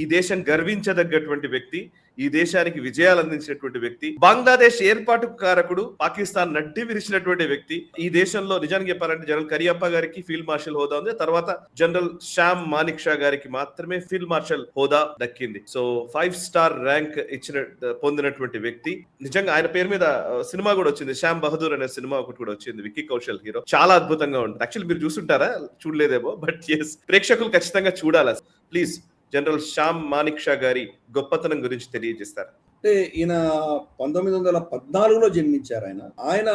ఈ దేశం గర్వించదగ్గటువంటి వ్యక్తి, ఈ దేశానికి విజయాలు అందించినటువంటి వ్యక్తి, బంగ్లాదేశ్ ఏర్పాటు కారకుడు, పాకిస్తాన్ నడ్డి విరిచినటువంటి వ్యక్తి. ఈ దేశంలో నిజానికి చెప్పాలంటే జనరల్ కరియప్ప గారికి ఫీల్డ్ మార్షల్ హోదా ఉంది, తర్వాత జనరల్ శ్యామ్ మానిక్ షా గారికి మాత్రమే ఫీల్డ్ మార్షల్ హోదా దక్కింది. సో 5 స్టార్ ర్యాంక్ పొందినటువంటి వ్యక్తి. నిజంగా ఆయన పేరు మీద సినిమా కూడా వచ్చింది, శ్యామ్ బహదూర్ అనే సినిమా ఒకటి కూడా వచ్చింది, విక్కీ కౌశల్ హీరో. చాలా అద్భుతంగా ఉంటుంది. యాక్చువల్లీ మీరు చూస్తుంటారా? చూడలేదేమో, బట్ ఎస్, ప్రేక్షకులు ఖచ్చితంగా చూడాలి. ప్లీజ్ జనరల్ శ్యామ్ మానిక్ షా గారి గొప్పతనం గురించి తెలియజేస్తారు. అంటే ఈయన 1914లో జన్మించారు. ఆయన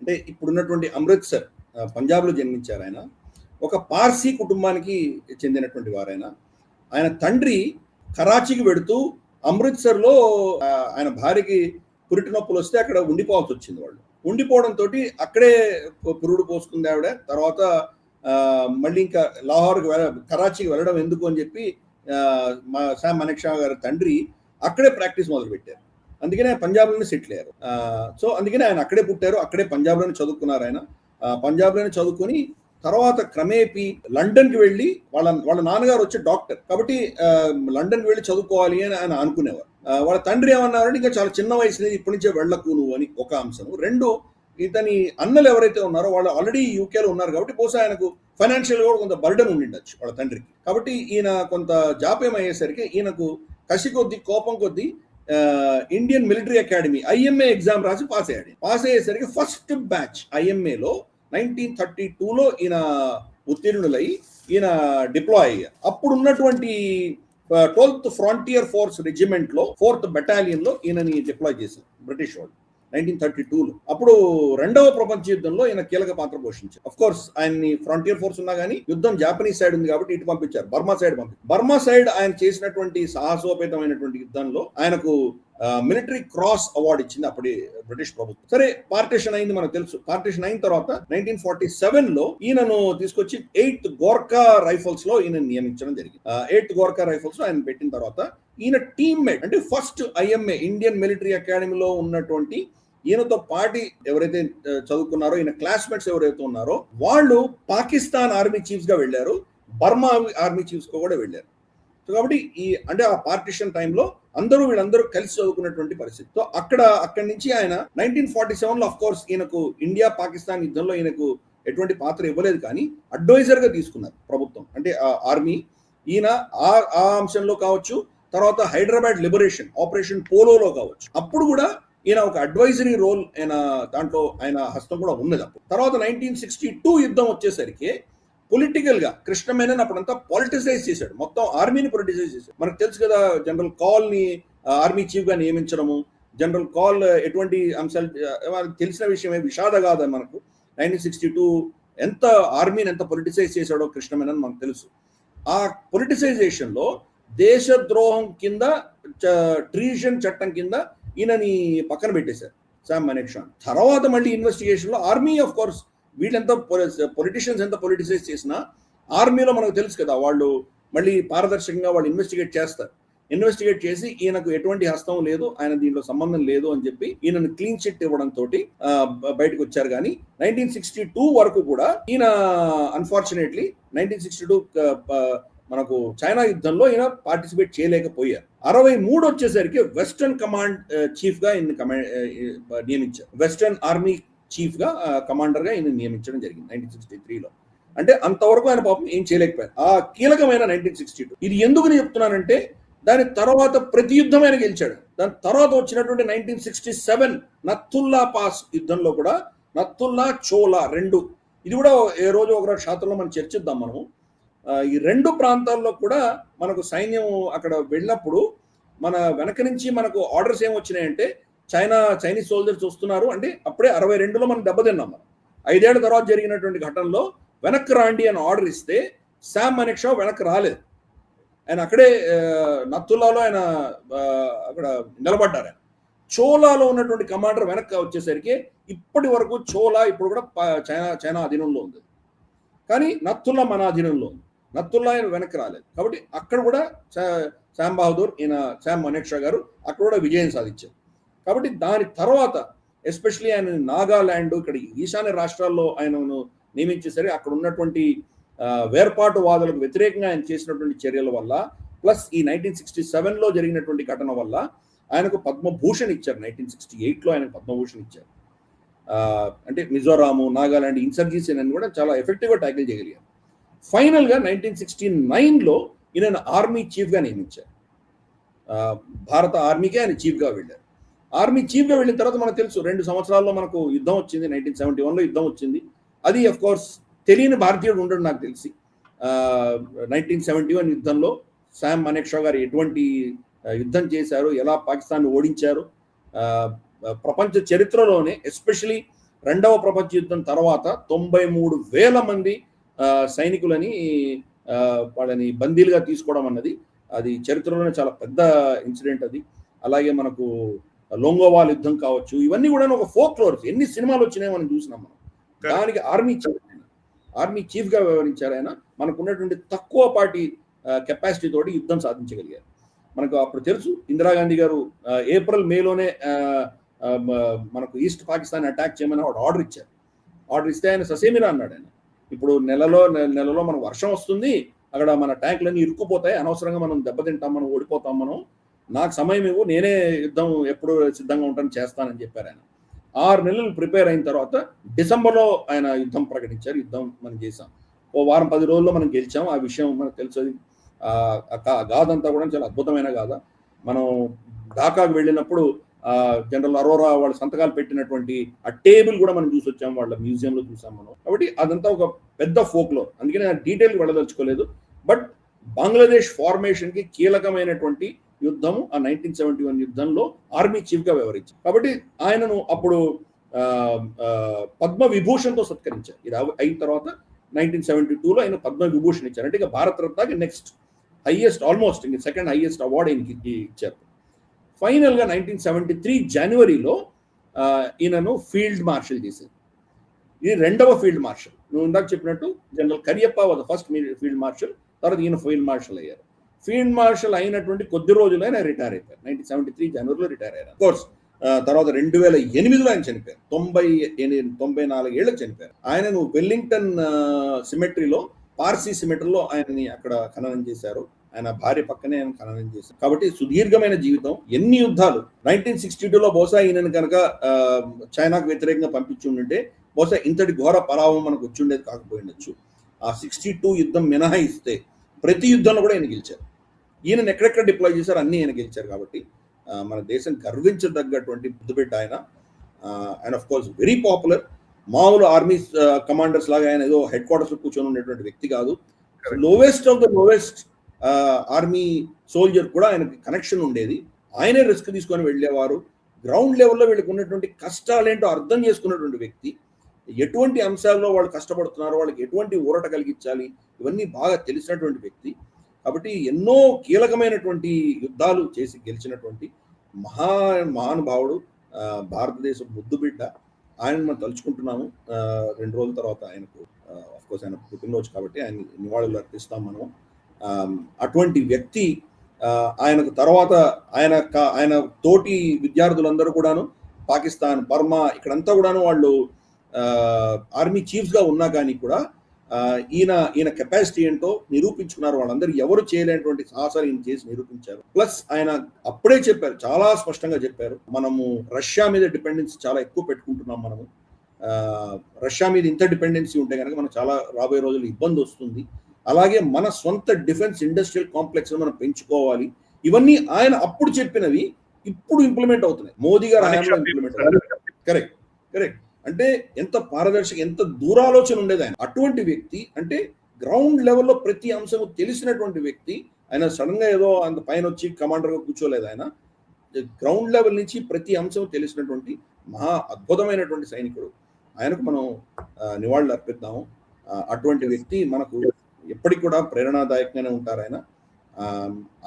అంటే ఇప్పుడున్నటువంటి అమృత్సర్ పంజాబ్ లో జన్మించారు. ఆయన ఒక పార్సీ కుటుంబానికి చెందినటువంటి వారైన. ఆయన తండ్రి కరాచీకి వెడుతూ అమృత్సర్ లో ఆయన భార్యకి పురిటి నొప్పులు వస్తే అక్కడ ఉండిపోవాల్సి వచ్చింది. వాళ్ళు ఉండిపోవడంతో అక్కడే పురుడు పోసుకుంది ఆవిడ. తర్వాత మళ్ళీ ఇంకా లాహోర్కి కరాచీకి వెళ్ళడం ఎందుకు అని చెప్పి శ్యామ్ మానిక్ షా గారి తండ్రి అక్కడే ప్రాక్టీస్ మొదలు పెట్టారు. అందుకనే పంజాబ్లోనే సెటిల్ అయ్యారు. సో అందుకనే ఆయన అక్కడే పుట్టారు, అక్కడే పంజాబ్లోనే చదువుకున్నారు. ఆయన పంజాబ్లోనే చదువుకొని తర్వాత క్రమేపీ లండన్కి వెళ్ళి వాళ్ళ నాన్నగారు వచ్చే డాక్టర్ కాబట్టి లండన్కి వెళ్ళి చదువుకోవాలి అని ఆయన అనుకునేవారు. వాళ్ళ తండ్రి ఏమన్నారంటే ఇంకా చాలా చిన్న వయసు, ఇప్పటి నుంచే వెళ్ళకు నువ్వు అని ఒక అంశం. రెండు, ఇతని అన్నలు ఎవరైతే ఉన్నారో వాళ్ళు ఆల్రెడీ యూకేలో ఉన్నారు కాబట్టి బహుశా ఆయనకు ఫైనాన్షియల్ గా కొంత బర్డన్ ఉండిండొచ్చు వాళ్ళ తండ్రికి. కాబట్టి ఈయన కొంత జాప్యం అయ్యేసరికి ఈయనకు కసి కొద్దీ కోపం కొద్దీ Indian military academy IMA exam రాసి పాస్ అయ్యాడు. పాస్ అయ్యేసరికి ఫస్ట్ బ్యాచ్ IMAలో 1932లో ఈయన ఉత్తీర్ణులై ఈయన డిప్లాయ్ అయ్యారు. అప్పుడు ఉన్నటువంటి 12th ఫ్రాంటియర్ ఫోర్స్ రెజిమెంట్ లో 4th బెటాలియన్ లో ఈయనని డిప్లాయ్ చేశారు బ్రిటిష్ వాళ్ళు 1932లో. అప్పుడు రెండవ ప్రపంచ యుద్ధంలో ఈయన కీలక పాత్ర పోషించారు. అఫ్ కోర్స్ ఆయన్ని ఫ్రంటియర్ ఫోర్స్ ఉన్నా కానీ యుద్ధం జాపనీస్ సైడ్ ఉంది కాబట్టి ఇటు పంపించారు, బర్మా సైడ్ ఆయన చేసినటువంటి సాహసోపేతమైనటువంటి యుద్ధంలో ఆయనకు మిలిటరీ క్రాస్ అవార్డు ఇచ్చింది అప్పటి బ్రిటిష్ ప్రభుత్వం. సరే, పార్టిషన్ అయింది మనకు తెలుసు. పార్టిషన్ అయిన తర్వాత 1947లో ఈయనను తీసుకొచ్చి 8th గోర్ఖా రైఫల్స్ లో ఈయన నియమించడం జరిగింది. 8th గోర్ఖా రైఫల్స్ లో ఆయన పెట్టిన తర్వాత ఈయన టీమ్మేట్ అంటే ఫస్ట్ IMA ఇండియన్ మిలిటరీ అకాడమీలో ఉన్నటువంటి ఈయనతో పాటి ఎవరైతే చదువుకున్నారో ఈయన క్లాస్మేట్స్ ఎవరైతే ఉన్నారో వాళ్ళు పాకిస్తాన్ ఆర్మీ చీఫ్స్ గా వెళ్ళారు, బర్మా ఆర్మీ చీఫ్స్ గా కూడా వెళ్ళారు. సో కాబట్టి అంటే ఆ పార్టిషన్ టైంలో వీళ్ళందరూ కలిసి చదువుకున్నటువంటి పరిస్థితి. సో అక్కడి నుంచి ఆయన 1947లో ఆఫ్ కోర్స్ ఈయనకు ఇండియా పాకిస్తాన్ యుద్ధంలో ఈయనకు ఎటువంటి పాత్ర ఇవ్వలేదు, కానీ అడ్వైజర్ గా తీసుకున్నారు ప్రభుత్వం అంటే ఆర్మీ. ఈయన ఆ అంశంలో కావచ్చు, తర్వాత హైదరాబాద్ లిబరేషన్ ఆపరేషన్ పోలోలో కావచ్చు, అప్పుడు కూడా ఈయన ఒక అడ్వైజరీ రోల్ దాంట్లో ఆయన హస్తం కూడా ఉన్నది. అప్పుడు తర్వాత 1962 యుద్ధం వచ్చేసరికి పొలిటికల్ గా కృష్ణ మేనన్ అప్పుడంతా పొలిటిసైజ్ చేశాడు, మొత్తం ఆర్మీని పొలిటిసైజ్ చేశాడు. మనకు తెలుసు కదా, జనరల్ కాల్ ని ఆర్మీ చీఫ్ గా నియమించడము. జనరల్ కాల్ ఎటువంటి అంశాలు తెలిసిన విషయమే, విషాదగాథ మనకు. 1962 ఎంత ఆర్మీని ఎంత పొలిటిసైజ్ చేశాడో కృష్ణ మేనన్ మనకు తెలుసు. ఆ పొలిటిసైజేషన్ లో దేశద్రోహం కింద ట్రీజన్ చట్టం కింద ఈయనని పక్కన పెట్టేశారు శ్యామ్ మానిక్ షా. తర్వాత మళ్ళీ ఇన్వెస్టిగేషన్ లో ఆర్మీ ఆఫ్ కోర్స్ వీళ్ళెంత పొలిటీషియన్స్ ఎంత పొలిటిసైజ్ చేసినా ఆర్మీలో మనకు తెలుసు కదా, వాళ్ళు మళ్ళీ పారదర్శకంగా వాళ్ళు ఇన్వెస్టిగేట్ చేస్తారు. ఇన్వెస్టిగేట్ చేసి ఈయనకు ఎటువంటి హస్తం లేదు, ఆయన దీంట్లో సంబంధం లేదు అని చెప్పి ఈయనను క్లీన్ చిట్ ఇవ్వడం తోటి బయటకు వచ్చారు. కానీ 1962 వరకు కూడా ఈయన అన్ఫార్చునేట్లీ 1962 మనకు చైనా యుద్ధంలో ఈయన పార్టిసిపేట్ చేయలేకపోయారు. 63 వచ్చేసరికి వెస్టర్న్ కమాండ్ చీఫ్ గా ఈయన నియమించారు. వెస్టర్న్ ఆర్మీ చీఫ్ గా కమాండర్ గా ఈయన నియమించడం జరిగింది 1963లో. అంటే అంతవరకు ఆయన పాపం ఏం చేయలేకపోయారు ఆ కీలకమైన 1962. ఇది ఎందుకు నేను చెప్తున్నానంటే దాని తర్వాత ప్రతి యుద్ధం ఆయన గెలిచాడు. దాని తర్వాత వచ్చినటువంటి 1967 నత్తుల్లా పాస్ యుద్ధంలో కూడా నత్తుల్లా చోలా రెండు, ఇది కూడా ఏ రోజు ఒక శాతంలో మనం చర్చిద్దాం. మనము ఈ రెండు ప్రాంతాల్లో కూడా మనకు సైన్యం అక్కడ వెళ్ళినప్పుడు మన వెనక నుంచి మనకు ఆర్డర్స్ ఏమొచ్చినాయంటే చైనీస్ సోల్జర్స్ వస్తున్నారు అంటే అప్పుడే 62లో మనం దెబ్బతిన్నాం. మనం 5 ఏళ్ల తర్వాత జరిగినటువంటి ఘటనలో వెనక్కి రాండి అని ఆర్డర్ ఇస్తే శ్యామ్ మానిక్ షా వెనక్కి రాలేదు. ఆయన అక్కడే నత్తుల్లాలో ఆయన అక్కడ నిలబడ్డారు. ఆయన చోలాలో ఉన్నటువంటి కమాండర్ వెనక్కి వచ్చేసరికి ఇప్పటి వరకు చోలా ఇప్పుడు కూడా చైనా అధీనంలో ఉంది, కానీ నత్తుల్లా మన అధీనంలో ఉంది. నత్తుల్లా ఆయన వెనక్కి రాలేదు. కాబట్టి అక్కడ కూడా శ్యామ్ బహదూర్ శ్యామ్ మానిక్ షా గారు అక్కడ కూడా విజయం సాధించారు. కాబట్టి దాని తర్వాత ఎస్పెషలీ ఆయన నాగాల్యాండ్ ఇక్కడ ఈశాన్య రాష్ట్రాల్లో ఆయనను నియమించేసరికి అక్కడ ఉన్నటువంటి వేర్పాటు వాదులకు వ్యతిరేకంగా ఆయన చేసినటువంటి చర్యల వల్ల ప్లస్ ఈ 1967లో జరిగినటువంటి ఘటన వల్ల ఆయనకు పద్మభూషణ్ ఇచ్చారు. 1968లో ఆయనకు పద్మభూషణ్ ఇచ్చారు. అంటే మిజోరాము, నాగాలాండ్ ఇన్సర్జెన్సీ అని కూడా చాలా ఎఫెక్టివ్గా ట్యాకిల్ చేయగలిగారు. ఫైనల్గా 1969లో ఈయన ఆర్మీ చీఫ్గా నియమించారు. భారత ఆర్మీకే ఆయన చీఫ్గా వెళ్ళారు. ఆర్మీ చీఫ్గా వెళ్ళిన తర్వాత మనకు తెలుసు 2 సంవత్సరాల్లో మనకు యుద్ధం వచ్చింది. 1971లో యుద్ధం వచ్చింది. అది అఫ్ కోర్స్ తెలియని భారతీయుడు ఉండడు నాకు తెలిసి. 1971 యుద్ధంలో శామ్ మానేక్షా గారు ఎటువంటి యుద్ధం చేశారు, ఎలా పాకిస్తాన్ ఓడించారు, ప్రపంచ చరిత్రలోనే ఎస్పెషలీ 2వ ప్రపంచ యుద్ధం తర్వాత 93,000 మంది సైనికులని వాళ్ళని బందీలుగా తీసుకోవడం అన్నది అది చరిత్రలోనే చాలా పెద్ద ఇన్సిడెంట్ అది. అలాగే మనకు లోంగోవాల్ యుద్ధం కావచ్చు, ఇవన్నీ కూడా ఒక ఫోక్లోర్స్. ఎన్ని సినిమాలు వచ్చినాయో మనం చూసినాం మనం. దానికి ఆర్మీ చీఫ్గా వ్యవహరించారు ఆయన. మనకు ఉన్నటువంటి తక్కువ పార్టీ కెపాసిటీ తోటి యుద్ధం సాధించగలిగారు. మనకు అప్పుడు తెలుసు ఇందిరాగాంధీ గారు ఏప్రిల్ మేలోనే మనకు ఈస్ట్ పాకిస్తాన్ అటాక్ చేయమని ఆర్డర్ ఇచ్చారు. ఆర్డర్ ఇస్తే ఆయన ససేమిరా అన్నాడు. ఆయన ఇప్పుడు నెలలో మనకు వర్షం వస్తుంది, అక్కడ మన ట్యాంకులన్నీ ఇరుక్కుపోతాయి, అనవసరంగా మనం దెబ్బతింటాం, మనం ఓడిపోతాం, మనం నాకు సమయం ఇవ్వు, నేనే యుద్ధం ఎప్పుడు సిద్ధంగా ఉంటాను చేస్తానని చెప్పారు ఆయన. 6 నెలలు ప్రిపేర్ అయిన తర్వాత డిసెంబర్లో ఆయన యుద్ధం ప్రకటించారు. యుద్ధం మనం చేసాం. ఓ వారం 10 రోజుల్లో మనం గెలిచాం. ఆ విషయం మనకు తెలుసు. గాథ అంతా కూడా చాలా అద్భుతమైన గాథ. మనం ఢాకాకు వెళ్ళినప్పుడు జనరల్ అరోరా వాళ్ళ సంతకాలు పెట్టినటువంటి ఆ టేబుల్ కూడా మనం చూసి వచ్చాం, వాళ్ళ మ్యూజియంలో చూసాం మనం. కాబట్టి అదంతా ఒక పెద్ద ఫోక్లోర్. అందుకని నేను డీటెయిల్కి వెళ్ళదలుచుకోలేదు. బట్ బంగ్లాదేశ్ ఫార్మేషన్కి కీలకమైనటువంటి యుద్ధము ఆ 1971 యుద్ధంలో ఆర్మీ చీఫ్గా వ్యవహరించారు. కాబట్టి ఆయనను అప్పుడు పద్మ విభూషణ్తో సత్కరించారు. ఇది అయిన తర్వాత 1972లో ఆయన పద్మ విభూషణ్ ఇచ్చారు. అంటే ఇక భారత రత్నకి నెక్స్ట్ హైయెస్ట్, ఆల్మోస్ట్ ఇంక సెకండ్ హైయెస్ట్ అవార్డు ఆయనకి ఇచ్చారు. ఫైనల్గా 1973 జనవరిలో ఈయనను ఫీల్డ్ మార్షల్ చేశారు. ఇది 2వ ఫీల్డ్ మార్షల్. నువ్వు ఇందాక చెప్పినట్టు general Cariappa was first field marshal, తర్వాత ఈయన ఫీల్డ్ మార్షల్ అయ్యారు. ఫీల్డ్ మార్షల్ అయినటువంటి కొద్ది రోజులు ఆయన రిటైర్ అయిపోయారు. 1973 జనవరిలో రిటైర్ అయ్యారు. కోర్స్ తర్వాత 2008లో ఆయన చనిపోయారు. 94 ఏళ్ళకి చనిపోయారు. ఆయనను వెల్లింగ్టన్ సిమెట్రీలో, పార్సీ సిమెట్రీలో ఆయనని అక్కడ ఖననం చేశారు. ఆయన భార్య పక్కనే ఆయన ఖననం చేశారు. కాబట్టి సుదీర్ఘమైన జీవితం, ఎన్ని యుద్ధాలు. 1962లో బహుశా ఈయనను కనుక చైనాకు వ్యతిరేకంగా పంపించి ఉంటే బహుశా ఇంతటి ఘోర పరాభవం మనకు వచ్చి ఉండేది కాకపోయిండొచ్చు. ఆ 62 యుద్ధం మినహాయిస్తే ప్రతి యుద్ధంలో కూడా ఆయన గెలిచారు. ఈయనను ఎక్కడెక్కడ డిప్లాయ్ చేశారు అన్నీ ఆయన గెలిచారు. కాబట్టి మన దేశం గర్వించదగ్గటువంటి బుద్ధిబిడ్డ ఆయన. And of course very popular. మామూలు ఆర్మీ కమాండర్స్ లాగా ఆయన ఏదో హెడ్ క్వార్టర్స్లో కూర్చొని ఉండేటువంటి వ్యక్తి కాదు. Lowest of the lowest army soldier కూడా ఆయనకి కనెక్షన్ ఉండేది. ఆయనే రిస్క్ తీసుకొని వెళ్ళేవారు. గ్రౌండ్ లెవెల్లో వీళ్ళకి ఉన్నటువంటి కష్టాలేంటో అర్థం చేసుకున్నటువంటి వ్యక్తి. ఎటువంటి అంశాల్లో వాళ్ళు కష్టపడుతున్నారో, వాళ్ళకి ఎటువంటి ఊరట కలిగించాలి, ఇవన్నీ బాగా తెలిసినటువంటి వ్యక్తి. కాబట్టి ఎన్నో కీలకమైనటువంటి యుద్ధాలు చేసి గెలిచినటువంటి మహానుభావుడు, భారతదేశ ముద్దుబిడ్డ. ఆయన మనం తలుచుకుంటున్నాము. 2 రోజుల తర్వాత ఆయనకు అఫ్కోర్స్ ఆయన పుట్టినరోజు కాబట్టి ఆయన నివాళులు అర్పిస్తాం మనం. అటువంటి వ్యక్తి ఆయనకు తర్వాత ఆయన తోటి విద్యార్థులందరూ కూడాను పాకిస్తాన్, బర్మా ఇక్కడంతా కూడాను వాళ్ళు ఆర్మీ చీఫ్స్గా ఉన్నా కానీ కూడా ఈయన కెపాసిటీ ఏంటో నిరూపించుకున్నారు. వాళ్ళందరూ ఎవరు చేయలేనటువంటి సాహసాలు ఈయన చేసి నిరూపించారు. ప్లస్ ఆయన అప్పుడే చెప్పారు, చాలా స్పష్టంగా చెప్పారు, మనము రష్యా మీద డిపెండెన్సీ చాలా ఎక్కువ పెట్టుకుంటున్నాం. మనము రష్యా మీద ఇంత డిపెండెన్సీ ఉంటే కనుక మనం చాలా రాబోయే రోజులు ఇబ్బంది వస్తుంది. అలాగే మన సొంత డిఫెన్స్ ఇండస్ట్రియల్ కాంప్లెక్స్ మనం పెంచుకోవాలి. ఇవన్నీ ఆయన అప్పుడు చెప్పినవి ఇప్పుడు ఇంప్లిమెంట్ అవుతున్నాయి. మోదీ గారు హయాంలో ఇంప్లిమెంట్ అవుతుంది. కరెక్ట్. అంటే ఎంత పారదర్శక, ఎంత దూరాలోచన ఉండేది ఆయన. అటువంటి వ్యక్తి, అంటే గ్రౌండ్ లెవెల్లో ప్రతి అంశము తెలిసినటువంటి వ్యక్తి. ఆయన సడన్ గా ఏదో అంత పైన వచ్చి కమాండర్గా కూర్చోలేదు. ఆయన గ్రౌండ్ లెవెల్ నుంచి ప్రతి అంశం తెలిసినటువంటి మహా అద్భుతమైనటువంటి సైనికుడు. ఆయనకు మనం నివాళులు అర్పిద్దాము. అటువంటి వ్యక్తి మనకు ఎప్పటికి కూడా ప్రేరణాదాయకంగానే ఉంటారు.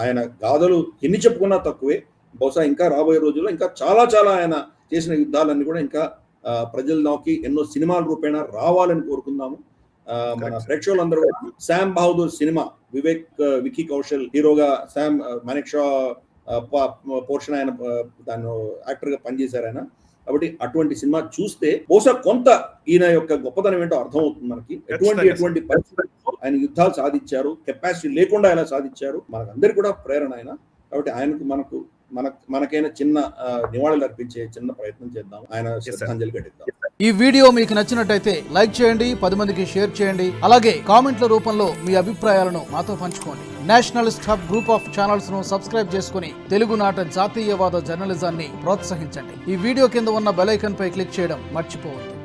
ఆయన గాథలు ఎన్ని చెప్పుకున్నా తక్కువే. బహుశా ఇంకా రాబోయే రోజుల్లో ఇంకా చాలా చాలా ఆయన చేసిన యుద్ధాలన్నీ కూడా ఇంకా ప్రజల్లోకి ఎన్నో సినిమాల రూపేణ రావాలని కోరుకుందాము. మన ప్రేక్షకులందరూ శామ్ బహదూర్ సినిమా, వికీ కౌశల్ హీరోగా, శామ్ మానేక్షా పోర్షన్ ఆయన దాన్ని యాక్టర్గా పనిచేశారు. ఆయన కాబట్టి అటువంటి సినిమా చూస్తే బహుశా కొంత ఈయన యొక్క గొప్పతనం ఏంటో అర్థమవుతుంది మనకి. ఎటువంటి పరిస్థితులు ఆయన యుద్ధాలు సాధించారు, కెపాసిటీ లేకుండా ఎలా సాధించారు, మనకందరికీ కూడా ప్రేరణ ఆయన. కాబట్టి ఆయనకు మనకైనా చిన్న నివాళులు అర్పించే చిన్న ప్రయత్నం చేద్దాం, ఆయన శ్రద్ధాంజలి ఘటిద్దాం. ఈ వీడియో మీకు నచ్చినట్టయితే లైక్ చేయండి, 10 మందికి షేర్ చేయండి. అలాగే కామెంట్ల రూపంలో మీ అభిప్రాయాలను మాతో పంచుకోండి. Nationalist hub group of channels ను సబ్స్క్రైబ్ చేసుకుని తెలుగునాట జాతీయవాద జర్నలిజాన్ని ప్రోత్సహించండి. ఈ వీడియో కింద ఉన్న బెల్ ఐకాన్ పై క్లిక్ చేయడం మర్చిపోవద్దు.